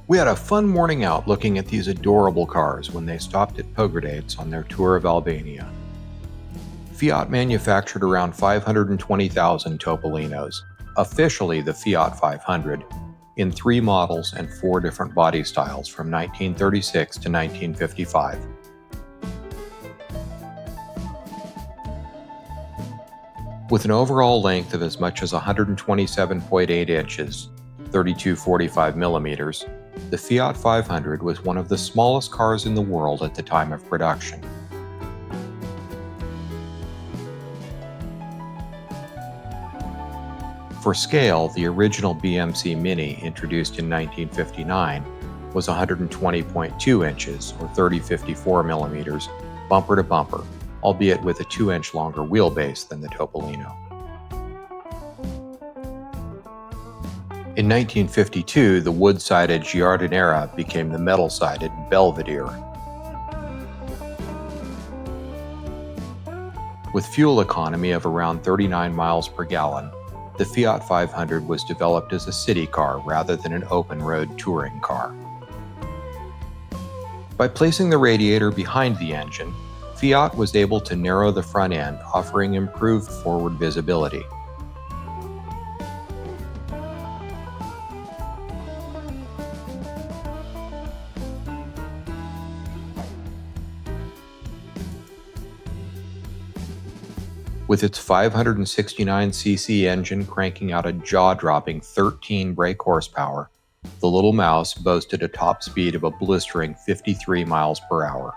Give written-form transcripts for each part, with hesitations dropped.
We had a fun morning out looking at these adorable cars when they stopped at Pogradec on their tour of Albania. Fiat manufactured around 520,000 Topolinos, officially the Fiat 500, in 3 models and 4 different body styles from 1936 to 1955. With an overall length of as much as 127.8 inches, 3245 millimeters, the Fiat 500 was one of the smallest cars in the world at the time of production. For scale, the original BMC Mini, introduced in 1959, was 120.2 inches, or 3054 millimeters, bumper to bumper, albeit with a 2-inch longer wheelbase than the Topolino. In 1952, the wood-sided Giardiniera became the metal-sided Belvedere. With fuel economy of around 39 miles per gallon, the Fiat 500 was developed as a city car rather than an open-road touring car. By placing the radiator behind the engine, Fiat was able to narrow the front end, offering improved forward visibility. With its 569cc engine cranking out a jaw-dropping 13 brake horsepower, the Little Mouse boasted a top speed of a blistering 53 miles per hour.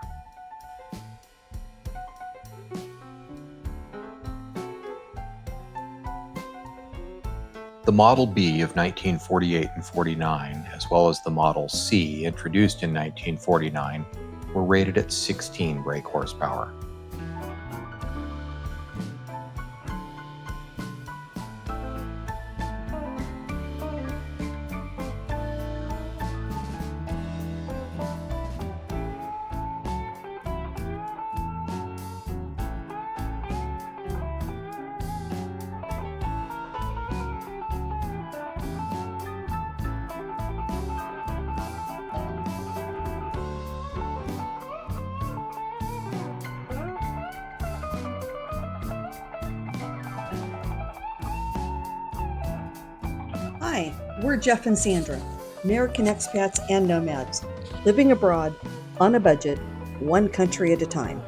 The Model B of 1948 and 49, as well as the Model C, introduced in 1949, were rated at 16 brake horsepower. Hi, we're Jeff and Sandra, American expats and nomads, living abroad, on a budget, one country at a time.